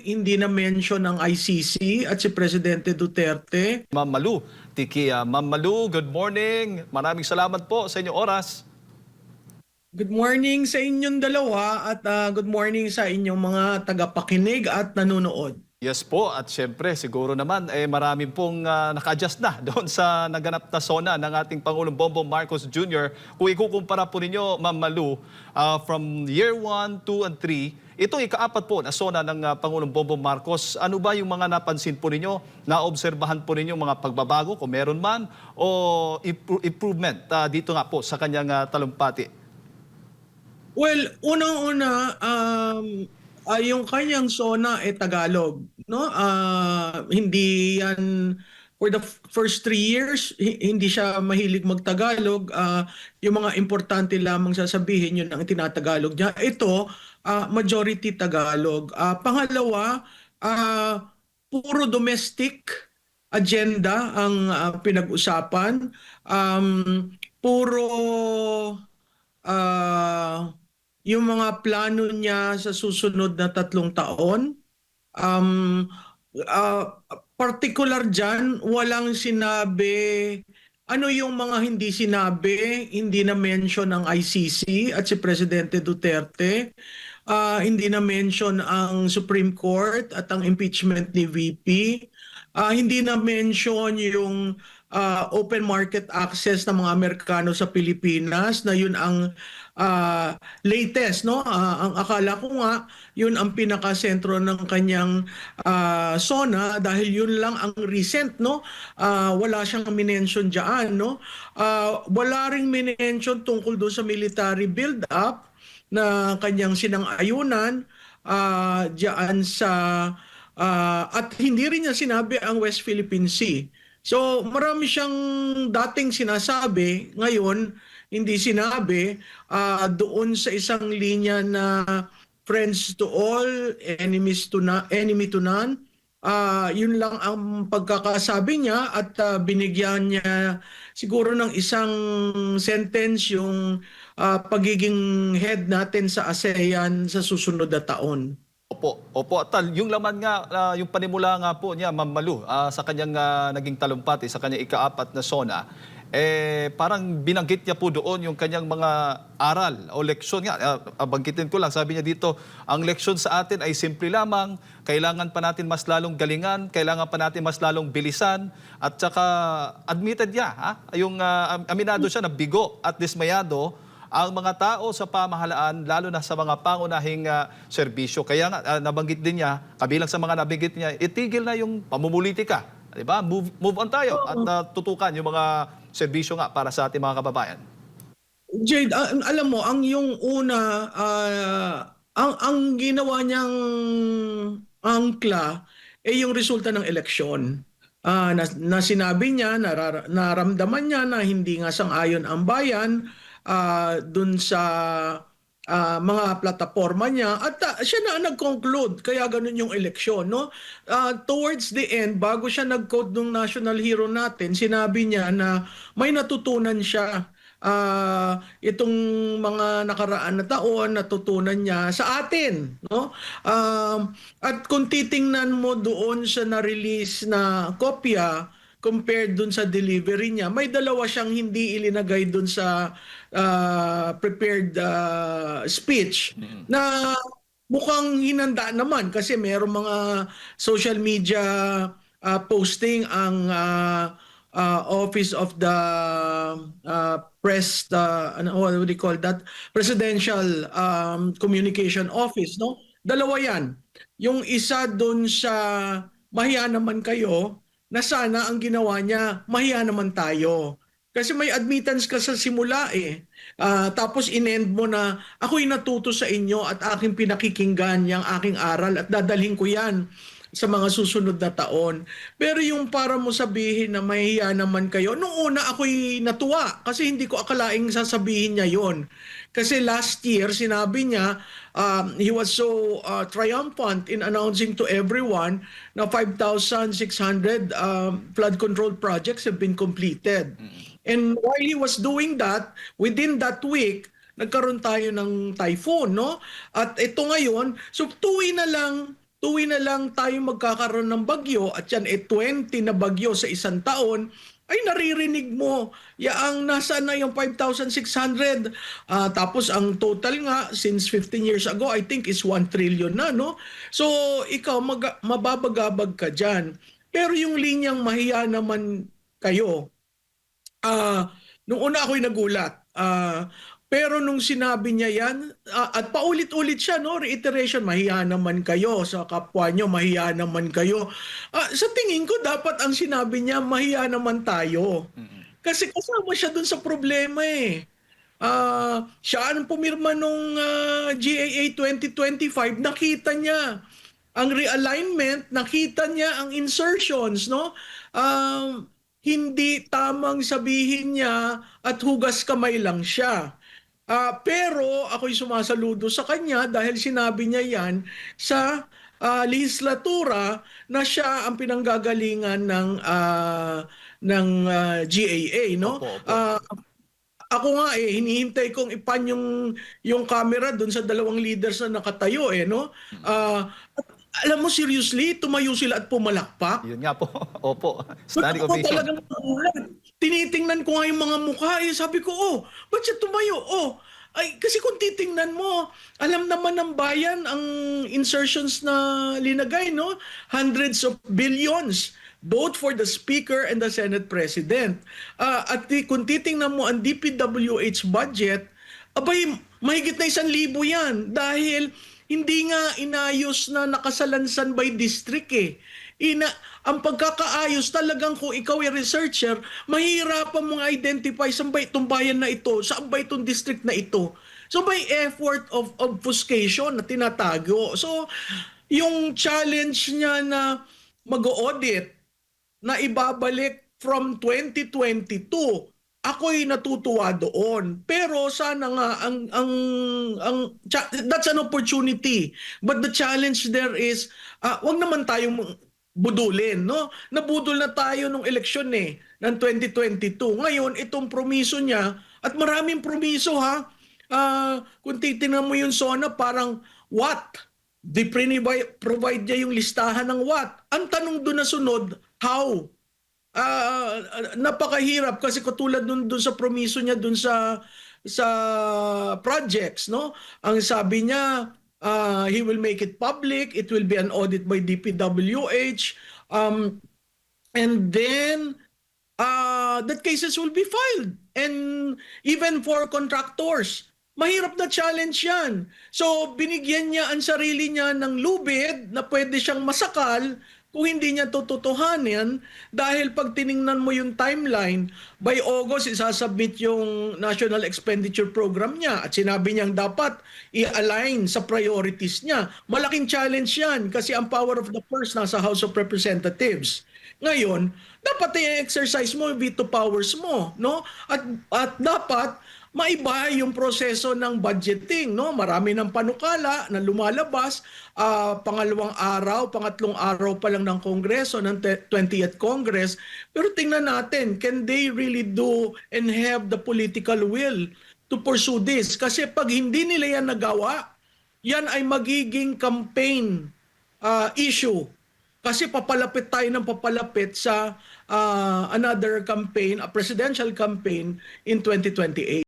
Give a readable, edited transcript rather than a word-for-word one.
hindi na mention ang ICC at si Presidente Duterte. Ma'am Malu, Ma'am Malu, good morning. Maraming salamat po sa inyong oras. Good morning sa inyong dalawa at good morning sa inyong mga tagapakinig at nanonood. Yes po, at syempre siguro naman marami pong naka-adjust na doon sa naganap na SONA ng ating Pangulong Bongbong Marcos Jr. Kung ikukumpara po ninyo, Ma'am Malu, from year 1, 2, and 3, ito ika-apat po na SONA ng Pangulong Bongbong Marcos. Ano ba yung mga napansin po ninyo, naobserbahan po ninyo mga pagbabago kung meron man o improvement dito nga po sa kanyang talumpati? Well, unang-una, yung kanyang SONA Tagalog, no? Hindi yan for the first 3 years, hindi siya mahilig magtagalog. Yung mga importante lamang sasabihin, yun ang tinatagalog niya. Ito, majority Tagalog. Pangalawa, puro domestic agenda ang pinag-usapan. Puro yung mga plano niya sa susunod na 3 taon. Um, Particular dyan, walang sinabi. Ano yung mga hindi sinabi? Hindi na mention ang ICC at si Presidente Duterte. Hindi na mention ang Supreme Court at ang impeachment ni VP. Hindi na mention yung open market access ng mga Amerikano sa Pilipinas, na yun ang latest, no? Ang akala ko nga yun ang pinaka-sentro ng kanyang SONA, dahil yun lang ang recent, no? Wala siyang minention diyan, no? Wala ring minention tungkol doon sa military build-up na kanyang sinang-ayunan diyan sa at hindi rin niya sinabi ang West Philippine Sea. So marami siyang dating sinasabi, ngayon hindi sinabi. Doon sa isang linya na friends to all, enemy to none. Yun lang ang pagkakasabi niya, at binigyan niya siguro ng isang sentence yung pagiging head natin sa ASEAN sa susunod na taon. Opo. At yung laman nga, yung panimula nga po niya, Ma'am Malu, sa kanyang naging talumpati, sa kanyang ika-apat na SONA, parang binanggit niya po doon yung kanyang mga aral o leksyon nga. Banggitin ko lang, sabi niya dito, ang leksyon sa atin ay simple lamang, kailangan pa natin mas lalong galingan, kailangan pa natin mas lalong bilisan, at saka admitted niya, yung aminado siya na bigo at dismayado ang mga tao sa pamahalaan, lalo na sa mga pangunahing serbisyo. Kaya nga, nabanggit din niya, kabilang sa mga nabanggit niya, itigil na yung pamumulitika. Diba? Move on tayo at tutukan yung mga serbisyo nga para sa ating mga kababayan. Jade, alam mo, ang yung una, ang ginawa niyang angkla ay yung resulta ng eleksyon. Na sinabi niya, naramdaman niya na hindi nga sang-ayon ang bayan dun sa mga plataforma niya, at siya na nag-conclude, kaya ganun yung eleksyon, no? Towards the end, bago siya nag-quote ng national hero natin, sinabi niya na may natutunan siya. Itong mga nakaraan na taon, natutunan niya sa atin, no? At kung titingnan mo doon sa na-release na kopya compared dun sa delivery niya, may dalawa siyang hindi ilinagay dun sa prepared speech na mukhang hinanda naman, kasi mayroong mga social media posting ang Office of the Press, what do you call that? Presidential Communication Office, no? Dalawa yan. Yung isa doon sa mahiya naman kayo, na sana ang ginawa niya, mahiya naman tayo. Kasi may admittance ka sa simula eh. Tapos in-end mo na, ako'y natuto sa inyo at aking pinakikinggan yung aking aral at dadalhin ko yan sa mga susunod na taon. Pero yung para mo sabihin na mahiya naman kayo, nung una ako'y natuwa kasi hindi ko akalaing sasabihin niya yon. Kasi last year, sinabi niya, he was so triumphant in announcing to everyone na 5,600 flood control projects have been completed. And while he was doing that, within that week, nagkaroon tayo ng typhoon, no? At ito ngayon, so tuwi na lang tayo magkakaroon ng bagyo at yan 20 na bagyo sa isang taon, ay naririnig mo, yaang nasa na yung 5,600. Tapos ang total nga since 15 years ago, I think is 1 trillion na, no? So ikaw mababagabag ka dyan. Pero yung linyang mahiya naman kayo, nung una ako'y nagulat. Pero nung sinabi niya yan, at paulit-ulit siya, no? Reiteration, mahiya naman kayo sa kapwa nyo, mahiya naman kayo. Sa tingin ko, dapat ang sinabi niya, mahiya naman tayo. Kasi kasama siya dun sa problema eh. Siya ang pumirma nung GAA 2025, nakita niya ang realignment, nakita niya ang insertions, no? Hindi tamang sabihin niya at hugas kamay lang siya. Pero ako'y sumasaludo sa kanya dahil sinabi niya yan sa lehislatura na siya ang pinanggagalingan ng GAA, no? Opo, opo. Ako nga hinihintay kong ipan yung camera doon sa dalawang leaders na nakatayo no? At alam mo seriously, tumayo sila at pumalakpak. Yun nga po. Opo. Standing Ako ovation. talagang nagulat. Tinitingnan ko nga yung mga mukha sabi ko, ba't siya tumayo? Ay, kasi kung titingnan mo, alam naman ng bayan ang insertions na linagay, no? Hundreds of billions, both for the Speaker and the Senate President. Kung titingnan mo ang DPWH budget, abay, mahigit na 1,000 yan dahil hindi nga inayos na nakasalansan by district ang pagkakaayos talagang kung ikaw ay researcher, mahihirapan mong identify saan ba itong bayan na ito, saan ba itong district na ito. So may effort of obfuscation na tinatago. So yung challenge niya na mag-audit na ibabalik from 2022, ako'y natutuwa doon. Pero sana nga that's an opportunity. But the challenge there is wag naman tayong budulin, no? Nabudol na tayo nung eleksyon ng 2022. Ngayon itong promiso niya at maraming promiso kung titingnan mo yung SONA parang what? Provide niya yung listahan ng what? Ang tanong doon na sunod, how? Napakahirap kasi katulad dun sa promiso niya dun sa projects, no? Ang sabi niya, he will make it public, it will be an audit by DPWH, and then that cases will be filed. And even for contractors, mahirap na challenge yan. So binigyan niya ang sarili niya ng lubid na pwede siyang masakal kung hindi niya tututuhanin dahil pag tiningnan mo yung timeline, by August isasubmit yung National Expenditure Program niya at sinabi niyang dapat i-align sa priorities niya. Malaking challenge yan kasi ang power of the purse nasa House of Representatives. Ngayon, dapat i-exercise mo yung veto powers mo, no? At dapat maiba yung proseso ng budgeting, no? Marami ng panukala na lumalabas, pangatlong araw pa lang ng Kongreso, ng 20th Congress. Pero tingnan natin, can they really do and have the political will to pursue this? Kasi pag hindi nila yan nagawa, yan ay magiging campaign issue. Kasi papalapit tayo ng papalapit sa another campaign, a presidential campaign in 2028.